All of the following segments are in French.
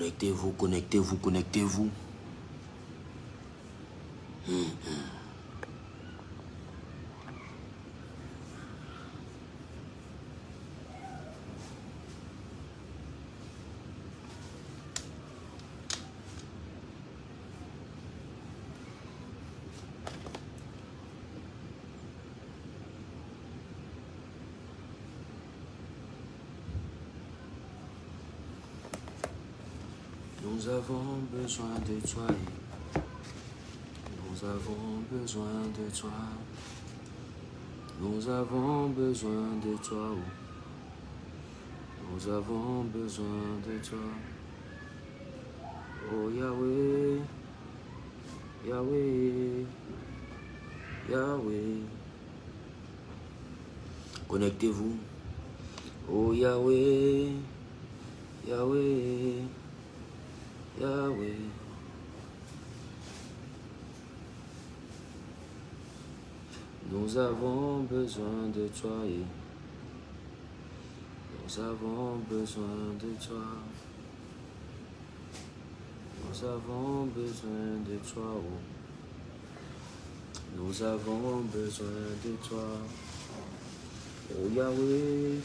Connectez-vous, connectez-vous, connectez-vous. Nous avons besoin de toi. Nous avons besoin de toi. Nous avons besoin de toi. Nous avons besoin de toi. Oh Yahweh, Yahweh, Yahweh. Connectez-vous. Oh Yahweh, Yahweh, Yahweh. Nous avons besoin de toi. Nous avons besoin de toi. Nous avons besoin de toi. Nous avons besoin de toi. Oh Yahweh,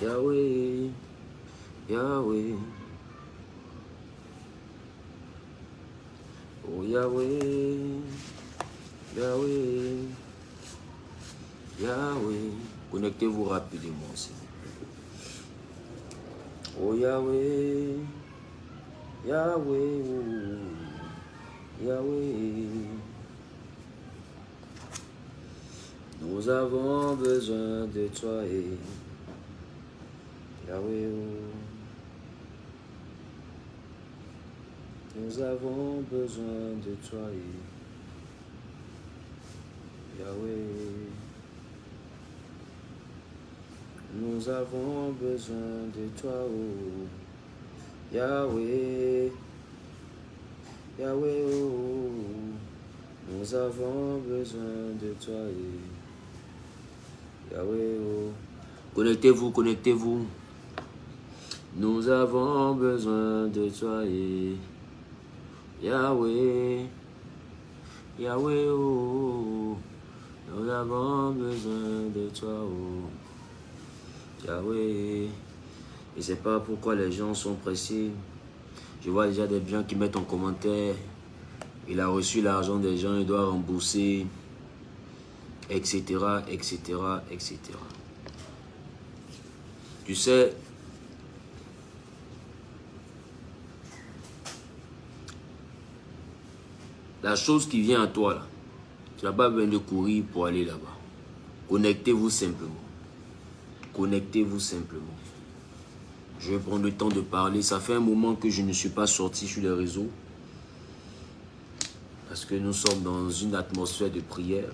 Yahweh, Yahweh. Oh Yahweh, Yahweh, Yahweh. Connectez-vous rapidement aussi. Oh Yahweh, Yahweh, Yahweh. Nous avons besoin de toi, Yahweh. Nous avons besoin de toi, Yahweh. Nous avons besoin de toi, Yahweh. Yahweh, nous avons besoin de toi, Yahweh. Connectez-vous, connectez-vous. Nous avons besoin de toi, Yahweh. Yahweh, nous avons besoin de toi, Yahweh. Je ne sais pas pourquoi les gens sont pressés. Je vois déjà des gens qui mettent en commentaire. Il a reçu l'argent des gens, il doit rembourser, etc., etc., etc. Tu sais, la chose qui vient à toi, là, tu n'as pas besoin de courir pour aller là-bas. Connectez-vous simplement. Connectez-vous simplement. Je vais prendre le temps de parler. Ça fait un moment que je ne suis pas sorti sur les réseaux. Parce que nous sommes dans une atmosphère de prière.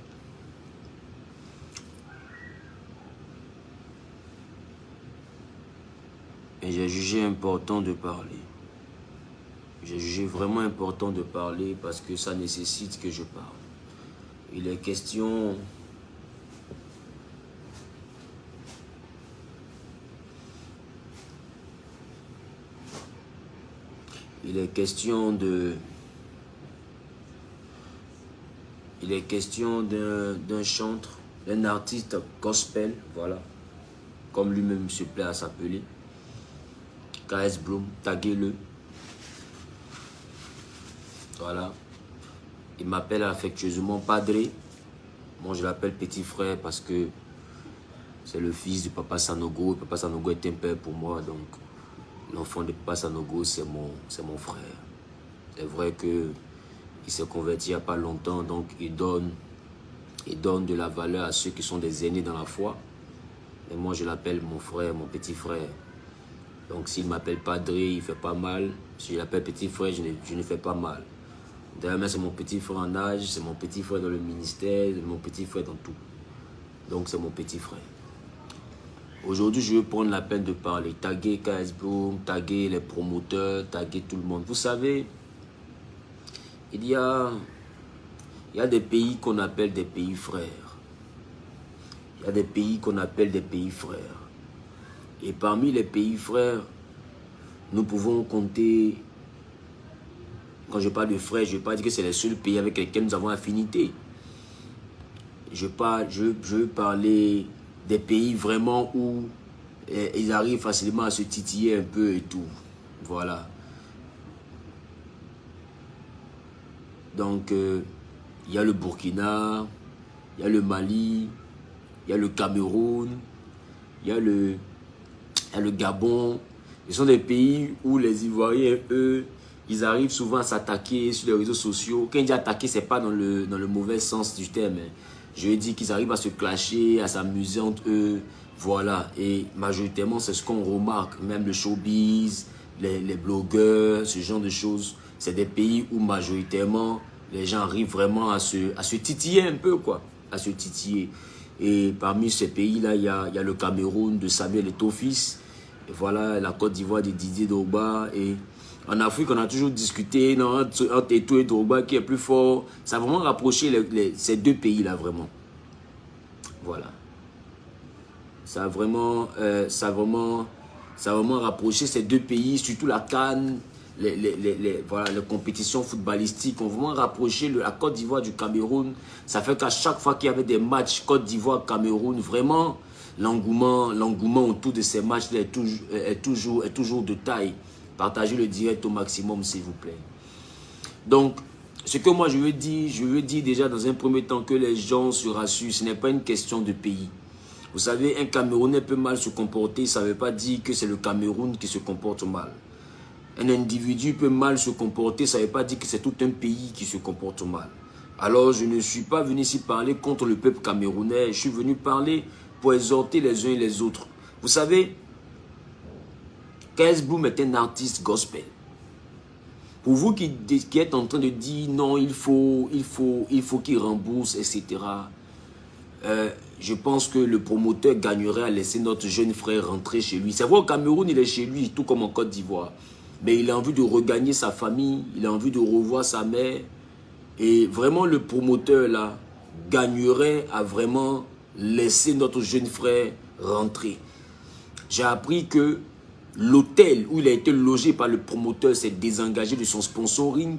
Et j'ai jugé important de parler. J'ai jugé vraiment important de parler parce que ça nécessite que je parle. Il est question... Il est question de... Il est question d'un chanteur, d'un artiste gospel, voilà, comme lui-même se plaît à s'appeler. KS Bloom, taguez-le. Voilà. Il m'appelle affectueusement Padré. Moi, je l'appelle petit frère parce que c'est le fils du Papa Sanogo. Papa Sanogo est un père pour moi, donc l'enfant de Papa Sanogo, c'est mon frère. C'est vrai que il s'est converti il n'y a pas longtemps, donc il donne de la valeur à ceux qui sont des aînés dans la foi. Et moi, je l'appelle mon frère, mon petit frère. Donc, s'il m'appelle Padré, il ne fait pas mal. Si je l'appelle petit frère, je ne fais pas mal. D'ailleurs, c'est mon petit frère en âge, c'est mon petit frère dans le ministère, c'est mon petit frère dans tout. Donc, c'est mon petit frère. Aujourd'hui, je vais prendre la peine de parler. Taguer KS Bloom, taguer les promoteurs, taguer tout le monde. Vous savez, il y a des pays qu'on appelle des pays frères. Il y a des pays qu'on appelle des pays frères. Et parmi les pays frères, nous pouvons compter, quand je parle de frères, je ne veux pas dire que c'est les seuls pays avec lesquels nous avons affinité. Je veux parler des pays vraiment où ils arrivent facilement à se titiller un peu et tout. Voilà. Donc, il y a le Burkina, il y a le Mali, il y a le Cameroun, il y a le Gabon. Ce sont des pays où les Ivoiriens, eux, ils arrivent souvent à s'attaquer sur les réseaux sociaux. Quand ils disent attaquer, ce n'est pas dans le mauvais sens du terme. Je dis qu'ils arrivent à se clasher, à s'amuser entre eux. Voilà. Et majoritairement, c'est ce qu'on remarque. Même le showbiz, les blogueurs, ce genre de choses. C'est des pays où majoritairement, les gens arrivent vraiment à se titiller un peu, quoi. À se titiller. Et parmi ces pays-là, il y a le Cameroun de Samuel Eto'o-Fils. Et voilà, la Côte d'Ivoire de Didier Drogba. Et en Afrique, on a toujours discuté entre Eto'o et Drogba qui est plus fort. Ça a vraiment rapproché ces deux pays-là, vraiment. Voilà. Ça a vraiment rapproché ces deux pays, surtout la CAN, voilà, les compétitions footballistiques ont vraiment rapproché la Côte d'Ivoire du Cameroun. Ça fait qu'à chaque fois qu'il y avait des matchs Côte d'Ivoire-Cameroun, vraiment, l'engouement autour de ces matchs-là est toujours de taille. Partagez le direct au maximum, s'il vous plaît. Donc, ce que moi je veux dire déjà dans un premier temps que les gens se rassurent, ce n'est pas une question de pays. Vous savez, un Camerounais peut mal se comporter, ça ne veut pas dire que c'est le Cameroun qui se comporte mal. Un individu peut mal se comporter, ça ne veut pas dire que c'est tout un pays qui se comporte mal. Alors, je ne suis pas venu ici parler contre le peuple camerounais, je suis venu parler pour exhorter les uns et les autres. Vous savez, KS Bloom est un artiste gospel. Pour vous qui êtes en train de dire non, il faut qu'il rembourse, etc. Je pense que le promoteur gagnerait à laisser notre jeune frère rentrer chez lui. C'est vrai, au Cameroun, il est chez lui, tout comme en Côte d'Ivoire. Mais il a envie de regagner sa famille, il a envie de revoir sa mère. Et vraiment, le promoteur, là, gagnerait à vraiment laisser notre jeune frère rentrer. J'ai appris que l'hôtel où il a été logé par le promoteur s'est désengagé de son sponsoring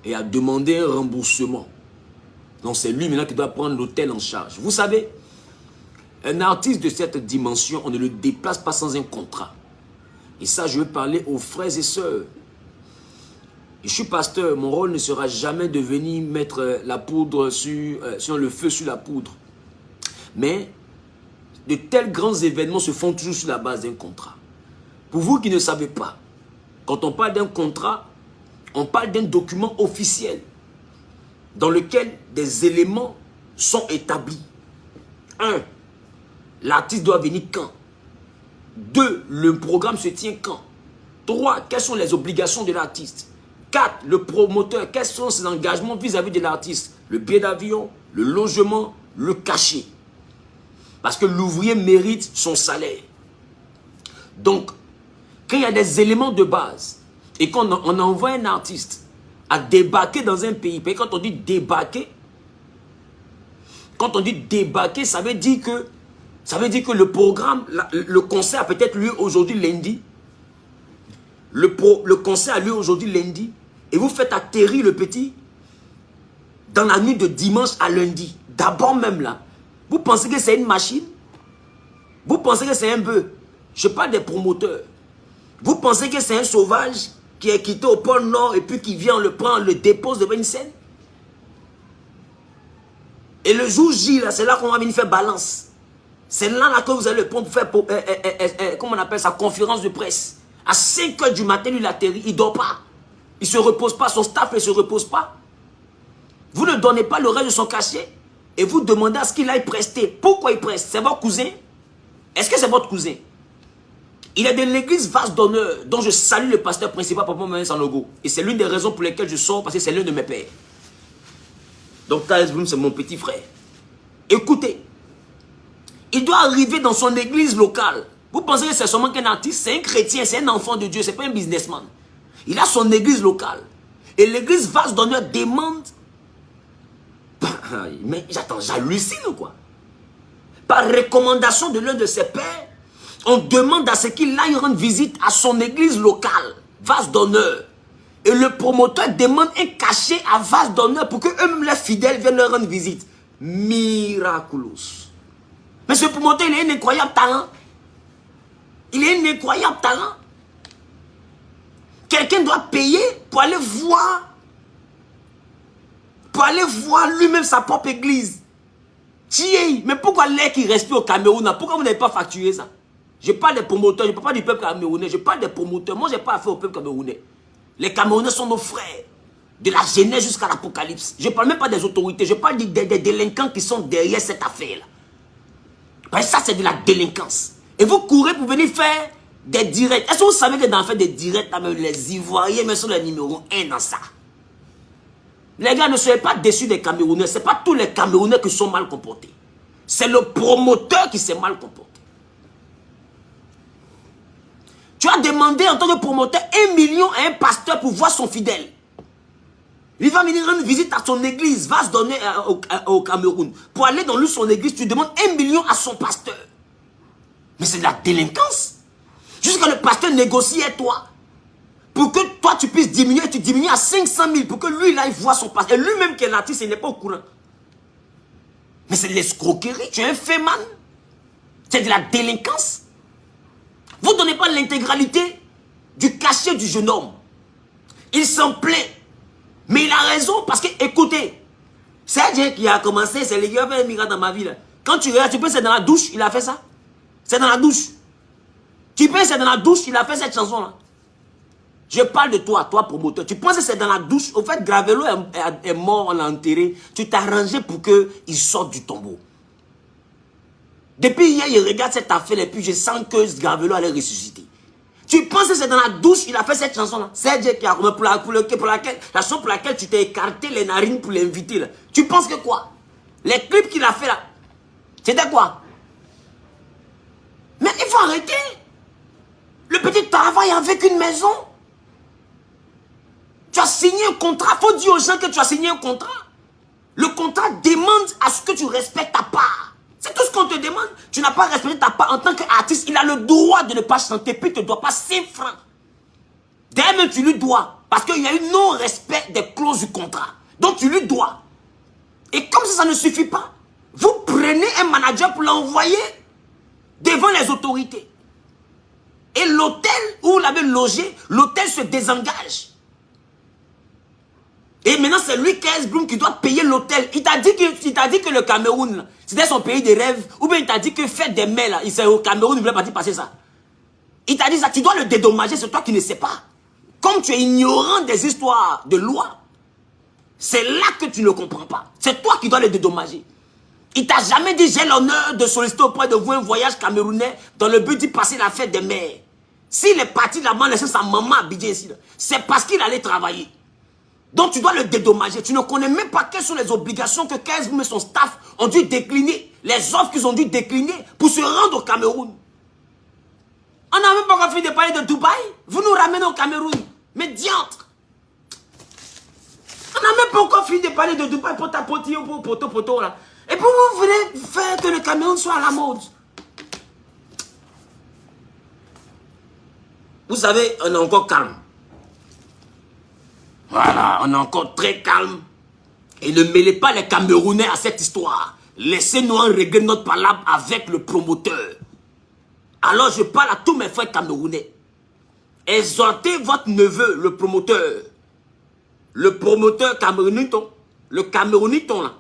et a demandé un remboursement. Donc c'est lui maintenant qui doit prendre l'hôtel en charge. Vous savez, un artiste de cette dimension, on ne le déplace pas sans un contrat. Et ça, je veux parler aux frères et sœurs. Je suis pasteur, mon rôle ne sera jamais de venir mettre la poudre sur le feu sur la poudre. Mais de tels grands événements se font toujours sur la base d'un contrat. Pour vous qui ne savez pas, quand on parle d'un contrat, on parle d'un document officiel dans lequel des éléments sont établis. 1. L'artiste doit venir quand? 2. Le programme se tient quand? 3. Quelles sont les obligations de l'artiste? 4. Le promoteur, quels sont ses engagements vis-à-vis de l'artiste? Le billet d'avion, le logement, le cachet. Parce que l'ouvrier mérite son salaire. Donc, quand il y a des éléments de base et qu'on envoie un artiste à débarquer dans un pays, parce que quand on dit débarquer, ça veut dire que le programme, le concert a peut-être lieu aujourd'hui lundi. Le concert a lieu aujourd'hui lundi et vous faites atterrir le petit dans la nuit de dimanche à lundi. D'abord même là, vous pensez que c'est une machine? Vous pensez que c'est un bœuf? Je parle des promoteurs. Vous pensez que c'est un sauvage qui est quitté au pôle Nord et puis qui vient, on le prend, on le dépose devant une scène? Et le jour J, c'est là qu'on va venir faire balance. C'est là que vous allez le prendre pour faire, comment on appelle ça, conférence de presse. À 5 h du matin, lui, il atterrit, il ne dort pas. Il ne se repose pas, son staff ne se repose pas. Vous ne donnez pas le reste de son cachet et vous demandez à ce qu'il aille prester. Pourquoi il preste? C'est votre cousin? Est-ce que c'est votre cousin? Il est de l'église Vase d'Honneur, dont je salue le pasteur principal, Papa Mohamed Sanogo. Et c'est l'une des raisons pour lesquelles je sors, parce que c'est l'un de mes pères. Donc KS Bloom, c'est mon petit frère. Écoutez, il doit arriver dans son église locale. Vous pensez que c'est seulement qu'un artiste? C'est un chrétien, c'est un enfant de Dieu, c'est pas un businessman. Il a son église locale. Et l'église Vase d'Honneur demande... Mais j'attends, j'hallucine ou quoi? Par recommandation de l'un de ses pères, On demande à ce qu'il aille rendre visite à son église locale, vase d'honneur. Et le promoteur demande un cachet à vase d'honneur pour que eux-mêmes, les fidèles, viennent leur rendre visite. Miraculous. Mais ce promoteur, il a un incroyable talent. Il a un incroyable talent. Quelqu'un doit payer pour aller voir lui-même sa propre église. Mais pourquoi l'air qui respire au Cameroun, pourquoi vous n'avez pas facturé ça? Je parle des promoteurs, je ne parle pas du peuple camerounais, je parle des promoteurs. Moi, je n'ai pas affaire au peuple camerounais. Les Camerounais sont nos frères, de la Genèse jusqu'à l'Apocalypse. Je ne parle même pas des autorités, je parle des délinquants qui sont derrière cette affaire-là. Parce que ça, c'est de la délinquance. Et vous courez pour venir faire des directs. Est-ce que vous savez que dans faire des directs, les Ivoiriens sont le numéro 1 dans ça? Les gars, ne soyez pas déçus des Camerounais. Ce n'est pas tous les Camerounais qui sont mal comportés. C'est le promoteur qui s'est mal comporté. Tu as demandé en tant que promoteur 1 million à un pasteur pour voir son fidèle. Il va venir rendre visite à son église, va se donner au Cameroun. Pour aller dans son église, tu demandes 1 million à son pasteur. Mais c'est de la délinquance. Jusqu'à le pasteur négocie avec toi. Pour que toi tu puisses diminuer, tu diminues à 500 000 pour que lui là il voit son pasteur. Et lui-même qui est l'artiste, il n'est pas au courant. Mais c'est de l'escroquerie. Tu es un fait man. C'est de la délinquance. Vous ne donnez pas l'intégralité du cachet du jeune homme. Il s'en plaît. Mais il a raison parce que, écoutez, c'est Dieu qui a commencé, c'est le gars qui a fait un miracle dans ma vie. Là. Quand tu regardes, tu penses que c'est dans la douche, il a fait ça. C'est dans la douche. Tu penses que c'est dans la douche, il a fait cette chanson-là. Je parle de toi, toi promoteur. Tu penses que c'est dans la douche. Au fait, Gravelo est mort, on l'a enterré. Tu t'es arrangé pour qu'il sorte du tombeau. Depuis hier, il regarde cette affaire et puis je sens que Gravelo allait ressusciter. Tu penses que c'est dans la douche il a fait cette chanson-là? C'est Dieu qui a la chanson pour laquelle tu t'es écarté les narines pour l'inviter là. Tu penses que quoi? Les clips qu'il a fait là, c'était quoi? Mais il faut arrêter. Le petit travaille avec une maison. Tu as signé un contrat. Il faut dire aux gens que tu as signé un contrat. Le contrat demande à ce que tu respectes ta part. C'est tout ce qu'on te demande. Tu n'as pas respecté ta part en tant qu'artiste. Il a le droit de ne pas chanter. Puis il ne te doit pas 5 francs. D'ailleurs, même tu lui dois. Parce qu'il y a eu non-respect des clauses du contrat. Donc tu lui dois. Et comme ça ne suffit pas, vous prenez un manager pour l'envoyer devant les autorités. Et l'hôtel où vous l'avez logé, l'hôtel se désengage. Et maintenant, c'est lui, Kez Bloom, qui doit payer l'hôtel. Il t'a dit que le Cameroun, c'était son pays de rêve. Ou bien il t'a dit que fête des mers, là, il au Cameroun, il voulait partir passer ça. Il t'a dit ça, tu dois le dédommager, c'est toi qui ne sais pas. Comme tu es ignorant des histoires de loi, c'est là que tu ne comprends pas. C'est toi qui dois le dédommager. Il t'a jamais dit, j'ai l'honneur de solliciter auprès de vous un voyage camerounais dans le but d'y passer la fête des mers. S'il est parti là-bas, laisser sa maman habiller ici, c'est parce qu'il allait travailler. Donc tu dois le dédommager. Tu ne connais même pas quelles sont les obligations que Kez Bloom et son staff ont dû décliner. Les offres qu'ils ont dû décliner pour se rendre au Cameroun. On n'a même pas encore fini de parler de Dubaï. Vous nous ramenez au Cameroun. Mais diantre. On n'a même pas encore fini de parler de Dubaï pour tapoter ou pour poto là. Et puis vous venez faire que le Cameroun soit à la mode. Vous savez, on est encore calme. Voilà, on est encore très calme. Et ne mêlez pas les Camerounais à cette histoire. Laissez-nous en régler notre palabre avec le promoteur. Alors je parle à tous mes frères camerounais. Exhortez votre neveu, le promoteur. Le promoteur camerouniton. Le camerouniton là.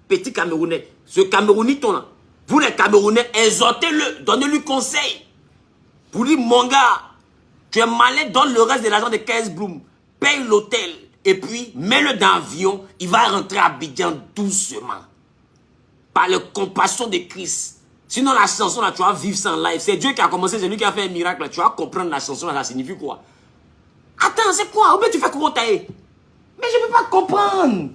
Petit camerounais. Ce camerouniton là. Vous les Camerounais, exhortez-le. Donnez-lui conseil. Pour lui, mon gars, tu es malin, donne le reste de l'argent de Kez Bloom. Paye l'hôtel. Et puis, mets-le dans l'avion. Il va rentrer à Abidjan doucement. Par la compassion de Christ. Sinon, la chanson là, tu vas vivre sans live. C'est Dieu qui a commencé, c'est lui qui a fait un miracle là. Tu vas comprendre la chanson là, ça signifie quoi? Attends, c'est quoi? Ou bien tu fais Kourotae? Mais je ne peux pas comprendre.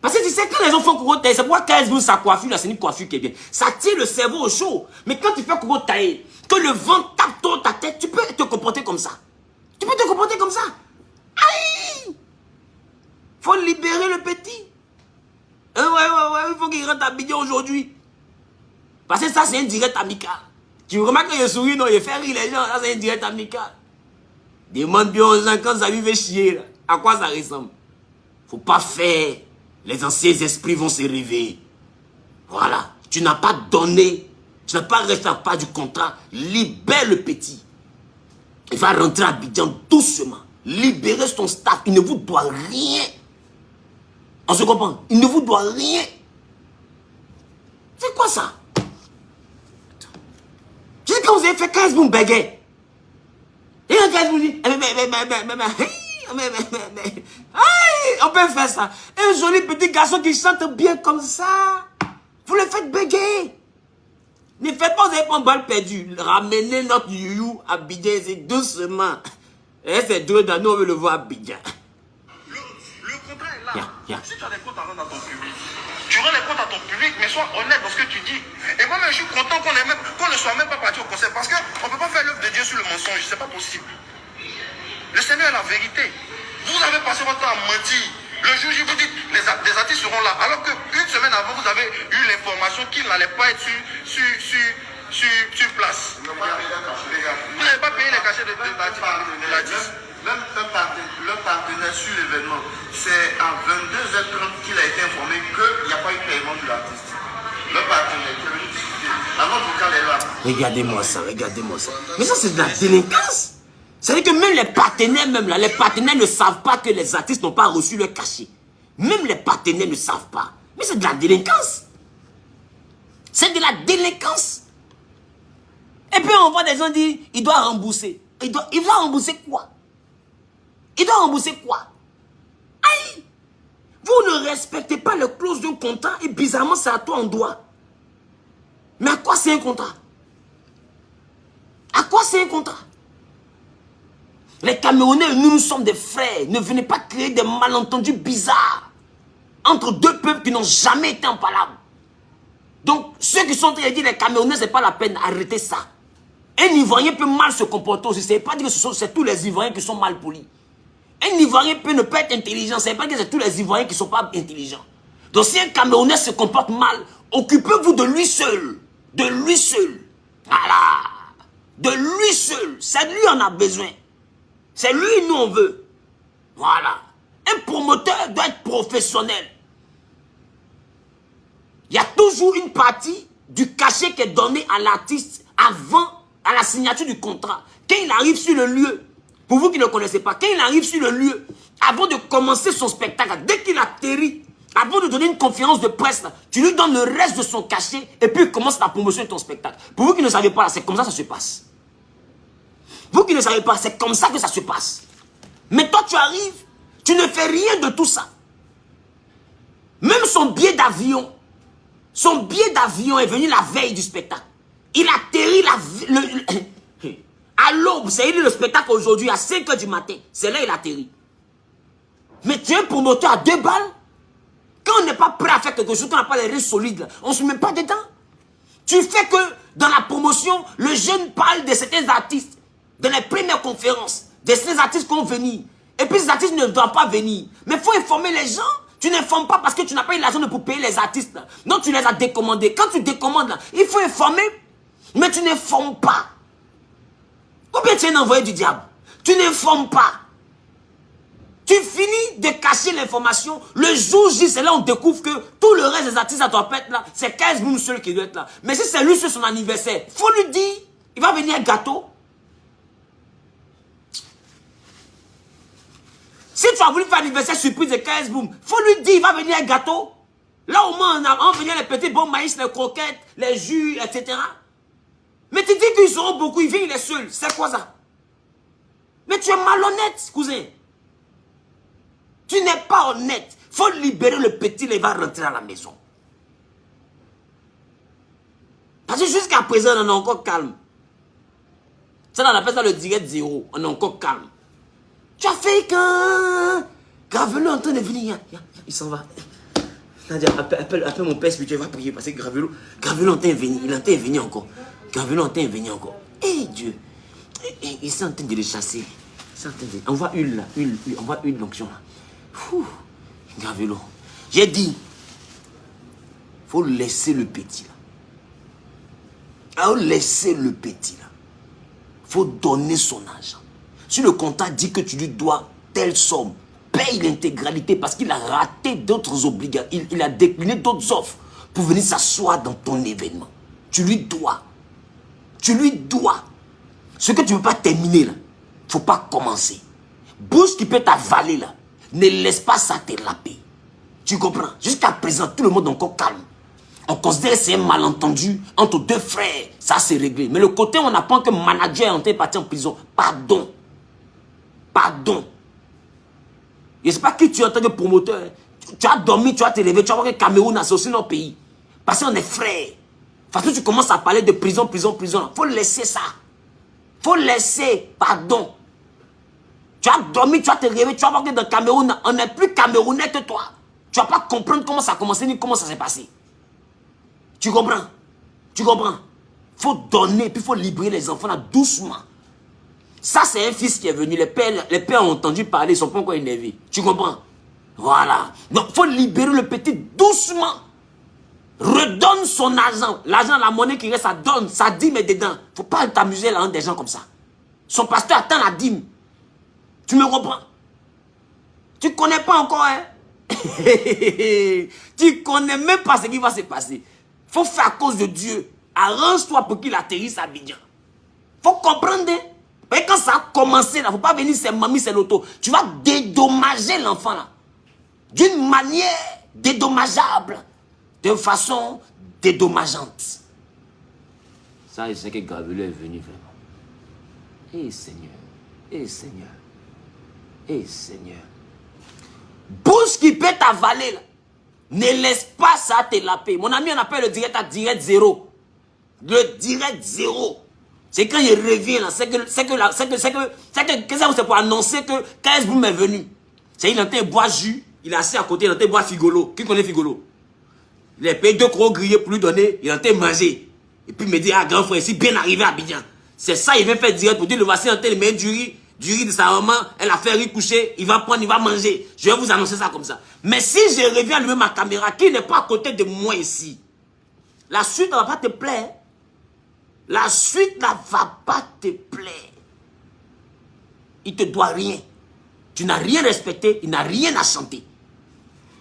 Parce que tu sais, quand les gens font Kourotae, c'est pourquoi 15 minutes, sa coiffure là, c'est une coiffure qui est bien. Ça tire le cerveau au chaud. Mais quand tu fais Kourotae, que le vent tape dans ta tête, tu peux te comporter comme ça. Tu peux te comporter comme ça. Aïe! Faut libérer le petit. Ouais, il faut qu'il rentre à Abidjan aujourd'hui. Parce que ça, c'est un direct amical. Tu remarques que je souris, non, je fais rire les gens. Là, c'est un direct amical. Demande bien aux gens quand ça veut chier. Là. À quoi ça ressemble? Faut pas faire. Les anciens esprits vont se réveiller. Voilà. Tu n'as pas donné. Tu n'as pas resté à part du contrat. Libère le petit. Il va rentrer à Abidjan doucement. Libérez ton staff. Il ne vous doit rien. On se comprend? Il ne vous doit rien. C'est quoi ça? Tu sais quand vous avez fait 15 boum béguet. Et un 15 boum dit, on peut faire ça. Un joli petit garçon qui chante bien comme ça. Vous le faites bégayer. Ne faites pas, vous n'avez pas une balle perdue. Ramenez notre youyou à Abidjan, c'est doucement. Et c'est 2 ans, nous on veut le voir à Abidjan. Le contrat est là. Si tu as des comptes à rendre à ton public, tu rends les comptes à ton public, mais sois honnête dans ce que tu dis. Et moi-même, je suis content qu'on ne soit même pas parti au concert. Parce qu'on ne peut pas faire l'œuvre de Dieu sur le mensonge. C'est pas possible. Le Seigneur est la vérité. Vous avez passé votre temps à mentir. Le jour où vous dites les artistes seront là, alors qu'une semaine avant, vous avez eu l'information qu'ils n'allaient pas être sur place. Vous n'avez pas payé les cachets de l'artiste. Même le partenaire sur l'événement, c'est à 22h30 qu'il a été informé qu'il n'y a pas eu de paiement de l'artiste. Le partenaire qui est venu discuter. La note vocale est là. Regardez-moi ça, regardez-moi ça. Mais ça, c'est de la délinquance. C'est-à-dire que même les partenaires ne savent pas que les artistes n'ont pas reçu leur cachet. Même les partenaires ne savent pas. Mais c'est de la délinquance. C'est de la délinquance. Et puis on voit des gens dire, il doit rembourser. Il doit rembourser quoi? Il doit rembourser quoi? Aïe! Vous ne respectez pas les clauses d'un contrat et bizarrement c'est à toi on doit. Mais à quoi c'est un contrat? À quoi c'est un contrat? Les Camerounais, nous sommes des frères. Ne venez pas créer des malentendus bizarres entre deux peuples qui n'ont jamais été en palabre. Donc, ceux qui sont en train de dire les Camerounais, ce n'est pas la peine, arrêtez ça. Un Ivoirien peut mal se comporter aussi. Ce n'est pas dire que c'est tous les Ivoiriens qui sont mal polis. Un Ivoirien peut ne pas être intelligent. Ce n'est pas dire que c'est tous les Ivoiriens qui ne sont pas intelligents. Donc, si un Camerounais se comporte mal, occupez-vous de lui seul. De lui seul. Voilà. De lui seul. C'est lui en a besoin. C'est lui, nous, on veut. Voilà. Un promoteur doit être professionnel. Il y a toujours une partie du cachet qui est donné à l'artiste avant, à la signature du contrat. Quand il arrive sur le lieu, pour vous qui ne connaissez pas, quand il arrive sur le lieu, avant de commencer son spectacle, dès qu'il atterrit, avant de donner une conférence de presse, tu lui donnes le reste de son cachet et puis il commence la promotion de ton spectacle. Pour vous qui ne savez pas, c'est comme ça que ça se passe. Vous qui ne savez pas, c'est comme ça que ça se passe. Mais toi, tu arrives, tu ne fais rien de tout ça. Même son billet d'avion est venu la veille du spectacle. Il atterrit à l'aube, c'est le spectacle aujourd'hui, à 5 h du matin. C'est là qu'il atterrit. Mais tu es un promoteur à 2 balles. Quand on n'est pas prêt à faire quelque chose, quand on n'a pas les reins solides, on ne se met pas dedans. Tu fais que dans la promotion, le jeune parle de certains artistes. Dans les premières conférences, de ces artistes qui vont venir. Et puis ces artistes ne doivent pas venir. Mais il faut informer les gens. Tu n'informes pas parce que tu n'as pas eu l'argent pour payer les artistes. Là. Donc tu les as décommandés. Quand tu décommandes, là, il faut informer. Mais tu n'informes pas. Combien tu es un envoyé du diable? Tu n'informes pas. Tu finis de cacher l'information. Le jour J, c'est là où on découvre que tout le reste des artistes à doit être là. C'est 15 boum seul qui doit être là. Mais si c'est lui sur son anniversaire, il faut lui dire, il va venir un gâteau. Si tu as voulu faire l'anniversaire surprise de 15 boum, il faut lui dire, il va venir un gâteau. Là au moins, on va venir les petits bons maïs, les croquettes, les jus, etc. Mais tu dis qu'ils seront beaucoup, il vient, il est seul. C'est quoi ça? Mais tu es malhonnête, cousin. Tu n'es pas honnête. Il faut libérer le petit, il va rentrer à la maison. Parce que jusqu'à présent, on est encore calme. Ça, on appelle ça le direct zéro. On est encore calme. Tu as fait quand Gravelo est en train de venir. Il s'en va. Nadia, appelle mon père spirituel, va prier parce que Gravelo est en train de venir. Il est en train de venir encore. Gravelo est en train de venir encore. Eh Dieu. Il est en train de le chasser. On voit une là. On voit une l'onction là. Gravelo. J'ai dit, il faut laisser le petit là. Alors laissez le petit là. Il faut donner son argent. Si le comptable dit que tu lui dois telle somme, paye l'intégralité parce qu'il a raté d'autres obligations. Il a décliné d'autres offres pour venir s'asseoir dans ton événement. Tu lui dois. Tu lui dois. Ce que tu ne peux pas terminer là, il ne faut pas commencer. Bouche qui peut t'avaler là, ne laisse pas ça te laper. Tu comprends? Jusqu'à présent, tout le monde est encore calme. On considère que c'est un malentendu entre deux frères. Ça, c'est réglé. Mais le côté où on apprend que le manager est en train de partir en prison, pardon. Pardon. Je ne sais pas qui tu es en tant que promoteur. Tu as dormi, tu as te levé, tu vas voir que Cameroun, c'est aussi notre pays. Parce qu'on est frères. Parce que tu commences à parler de prison, prison, prison. Il faut laisser ça. Il faut laisser, pardon. Tu as dormi, tu as te réveillé, tu vas voir que dans le Cameroun, on n'est plus Camerounais que toi. Tu ne vas pas comprendre comment ça a commencé ni comment ça s'est passé. Tu comprends? Tu comprends? Il faut donner, puis il faut libérer les enfants là doucement. Ça, c'est un fils qui est venu. Les pères ont entendu parler, ils ne sont pas encore énervés. Tu comprends? Voilà. Donc, il faut libérer le petit doucement. Redonne son argent. L'argent, la monnaie qui reste, ça donne. Ça dîme est dedans. Il ne faut pas t'amuser là, des gens comme ça. Son pasteur attend la dîme. Tu me comprends? Tu ne connais pas encore, hein? Tu ne connais même pas ce qui va se passer. Il faut faire à cause de Dieu. Arrange-toi pour qu'il atterrisse à Abidjan. Il faut comprendre. Et quand ça a commencé, il ne faut pas venir, c'est mamie, c'est l'auto. Tu vas dédommager l'enfant là. D'une manière dédommageable. De façon dédommageante. Ça, je sais que Gabriel est venu vraiment. Eh Seigneur. Eh Seigneur. Eh Seigneur. Bouche qui peut t'avaler là. Ne laisse pas ça te laper. Mon ami, on appelle le direct à direct zéro. Le direct zéro. C'est quand il revient là. C'est que c'est pour annoncer que 15 boum est venu. C'est il entend boire jus. Il est assis à côté, il entend boire Figolo. Qui connaît Figolo? Il a payé 2 crocs grillés pour lui donner. Il entend manger. Et puis il me dit, ah grand frère, ici bien arrivé à Abidjan. C'est ça, il vient faire direct pour dire, le voici en train de mettre du riz de sa maman. Elle a fait riz couché. Il va prendre, il va manger. Je vais vous annoncer ça comme ça. Mais si je reviens à allumer ma caméra, qui n'est pas à côté de moi ici, la suite ne va pas te plaire. La suite ne va pas te plaire. Il ne te doit rien. Tu n'as rien respecté, il n'a rien à chanter.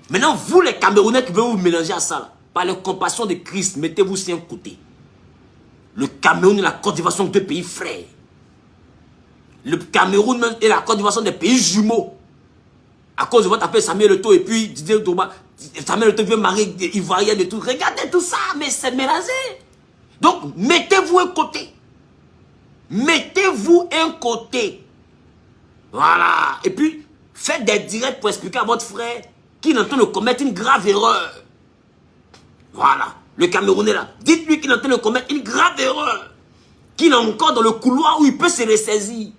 Maintenant, vous les Camerounais qui veulent vous mélanger à ça, là, par la compassion de Christ, mettez-vous sur un côté. Le Cameroun et la Côte d'Ivoire sont deux pays frères. Le Cameroun et la Côte d'Ivoire sont des pays jumeaux. À cause de votre appel Samuel Eto'o et puis Didier Touma, Samuel Eto'o veut marier des Ivoiriens et tout. Regardez tout ça, mais c'est mélangé. Donc, mettez-vous un côté. Mettez-vous un côté. Voilà. Et puis, faites des directs pour expliquer à votre frère qu'il est en train de commettre une grave erreur. Voilà. Le Camerounais là. Dites-lui qu'il est en train de commettre une grave erreur. Qu'il est encore dans le couloir où il peut se ressaisir.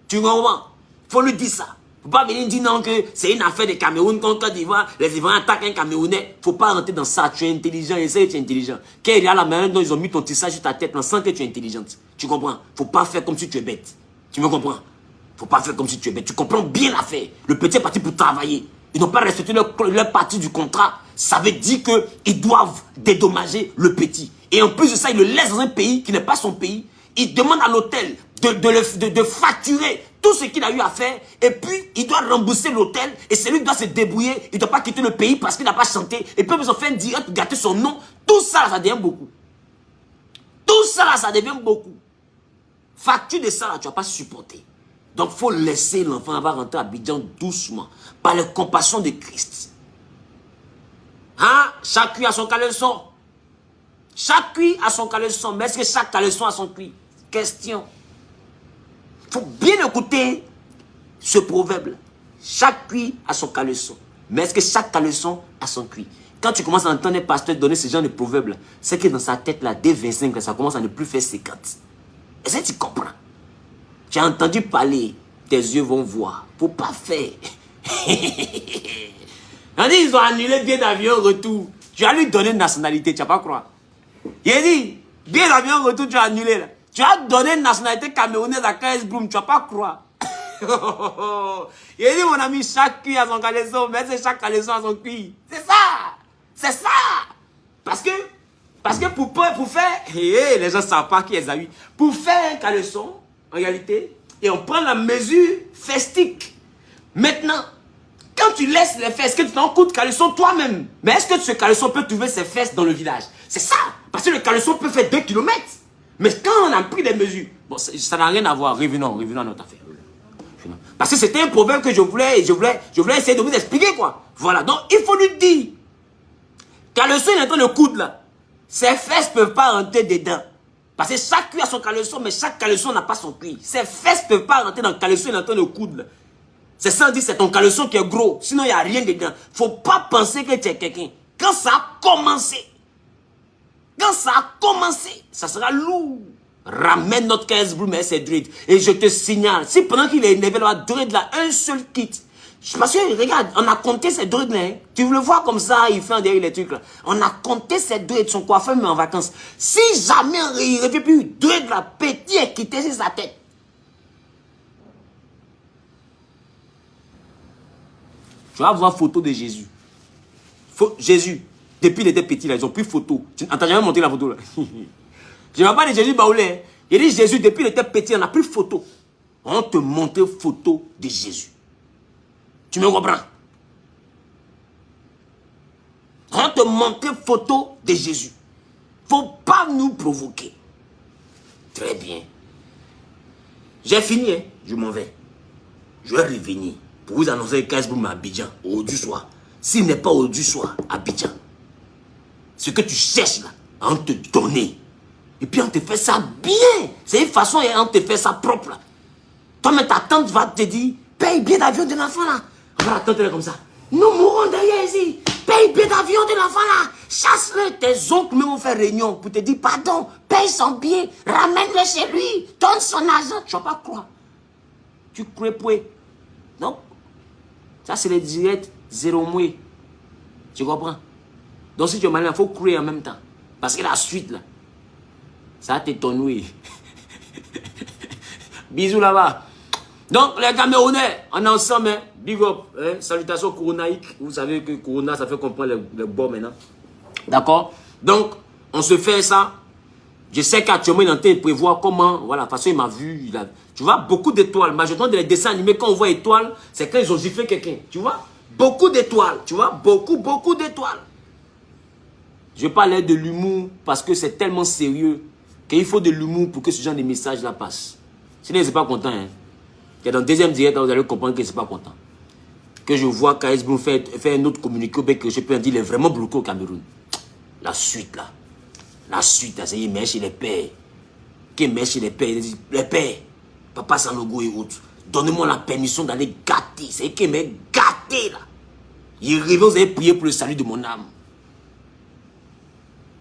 Tu comprends? Il faut lui dire ça. Il ne faut pas venir dire non que c'est une affaire de Cameroun contre Côte d'Ivoire. Les Ivoiriens attaquent un Camerounais. Il ne faut pas rentrer dans ça. Tu es intelligent. Essaye que tu es intelligent. Quand il y a la manière dont ils ont mis ton tissage sur ta tête, sans que tu es intelligente. Tu comprends? Il ne faut pas faire comme si tu es bête. Tu me comprends? Il ne faut pas faire comme si tu es bête. Tu comprends bien l'affaire. Le petit est parti pour travailler. Ils n'ont pas respecté leur partie du contrat. Ça veut dire qu'ils doivent dédommager le petit. Et en plus de ça, ils le laissent dans un pays qui n'est pas son pays. Ils demandent à l'hôtel de facturer tout ce qu'il a eu à faire. Et puis, il doit rembourser l'hôtel. Et celui qui doit se débrouiller. Il ne doit pas quitter le pays parce qu'il n'a pas chanté. Et puis, ils ont fait un direct pour gâter son nom. Tout ça, ça devient beaucoup. Tout ça, ça devient beaucoup. Facture de ça, là, tu ne vas pas supporter. Donc, il faut laisser l'enfant avoir rentré à Abidjan doucement. Par la compassion de Christ. Hein? Chaque cuit a son caleçon. Chaque cuit a son caleçon. Mais est-ce que chaque caleçon a son cuit? Question. Il faut bien écouter ce proverbe. Chaque cuit a son caleçon. Mais est-ce que chaque caleçon a son cuit? Quand tu commences à entendre un pasteur donner ce genre de proverbe, c'est que dans sa tête, là, dès 25, ça commence à ne plus faire 50. Est-ce que tu comprends? Tu as entendu parler, tes yeux vont voir. Faut pas faire. On dit, ils ont annulé le billet d'avion retour. Tu vas lui donner une nationalité, tu vas pas croire. Il a dit, billet d'avion retour, tu as annulé là. Tu as donné une nationalité camerounaise à 15 Bloom, tu vas pas croire. Il a dit, mon ami, chaque cuit a son caleçon, mais c'est chaque caleçon a son cuit. C'est ça. C'est ça. Parce que Parce que pour faire, les gens ne savent pas qui est Esaü. Pour faire un caleçon, en réalité, et on prend la mesure festique. Maintenant, quand tu laisses les fesses, que tu t'en coûtes caleçon toi-même, mais est-ce que ce caleçon peut trouver ses fesses dans le village? C'est ça. Parce que le caleçon peut faire 2 km. Mais quand on a pris les mesures, bon, ça n'a rien à voir. Revenons à notre affaire. Parce que c'était un problème que je voulais essayer de vous expliquer, quoi. Voilà, donc il faut lui dire, caleçon il est en train de coudre là. Ses fesses ne peuvent pas rentrer dedans. Parce que chaque cuir a son caleçon, mais chaque caleçon n'a pas son cuir. Ses fesses ne peuvent pas rentrer dans le caleçon, il est en train de coudre là. C'est ça, on dit, c'est ton caleçon qui est gros. Sinon, il n'y a rien dedans. Faut pas penser que tu es quelqu'un. Quand ça a commencé, ça sera lourd. Ramène notre 15 Blue, mais c'est dread. Et je te signale, si pendant qu'il est élevé, là, dread là, un seul kit. Parce que, regarde, on a compté ces dreads là. Hein. Tu le vois comme ça, il fait derrière les trucs là. On a compté ces dreads, son coiffeur mais en vacances. Si jamais il ne revient plus, dread là, petit est quitté sur sa tête. Tu vas voir photo de Jésus. Jésus, depuis il était petit là, ils ont pris photo. Attends, j'ai même montré la photo là. Je ne vais pas de Jésus Baoulé. Il dit Jésus, depuis il était petit, on a pris photo. On te montre photo de Jésus. Tu me comprends? On te montre photo de Jésus. Faut pas nous provoquer. Très bien. J'ai fini, hein? Je m'en vais. Je vais revenir pour vous annoncer 15 boum à Abidjan, aujourd'hui soir. S'il n'est pas aujourd'hui soir, Abidjan, ce que tu cherches là, on te donner. Et puis on te fait ça bien. C'est une façon et on te fait ça propre là. Toi-même, ta tante va te dire, paye bien l'avion de l'enfant là. On va attendre comme ça. Nous mourrons derrière ici. Paye bien l'avion de l'enfant là. Chasse-le. Tes oncles me vont faire réunion pour te dire pardon. Paye son billet. Ramène-le chez lui. Donne son argent. Tu ne vas pas croire. Tu crois pas. Donc, ça c'est les directs zéro moué. Tu comprends? Donc si tu es malin, il faut courir en même temps. Parce que la suite là, ça t'étonne. Bisous là-bas. Donc, les Camerounais, on est ensemble, hein? Big up, hein? Salutations coronaïques. Vous savez que Corona, ça fait comprendre le bon maintenant. D'accord? Donc, on se fait ça. Je sais qu'actuellement, il est en train de prévoir comment, voilà, de toute façon, il m'a vu. Tu vois, beaucoup d'étoiles. Majoritairement, dans les dessins animés, quand on voit étoiles, c'est quand ils ont giflé quelqu'un. Tu vois? Beaucoup d'étoiles. Tu vois? Beaucoup d'étoiles. Je parle de l'humour parce que c'est tellement sérieux qu'il faut de l'humour pour que ce genre de message-là passe. Sinon, ils ne sont pas contents, hein? Et dans le deuxième direct, vous allez comprendre que je ne suis pas content. Que je vois KS Blue fait un autre communiqué que je peux en dire, il est vraiment bloqué au Cameroun. La suite là, c'est il met chez les pères. Qui met chez les pères, il dit, les pères, Papa Sanogo et autres, donnez-moi la permission d'aller gâter. C'est qu'il m'a gâté là. Il revient, vous allez prier pour le salut de mon âme.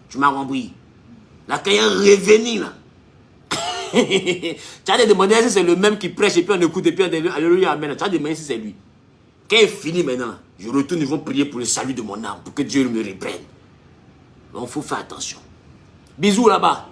Tu m'as compris. Là, quand il est revenu là, tu as demandé si c'est le même qui prêche et puis on écoute et puis on dit alléluia, amen. Tu as demandé si c'est lui. Quand il finit maintenant, je retourne, ils vont prier pour le salut de mon âme, pour que Dieu me reprenne. Donc il faut faire attention. Bisous là-bas.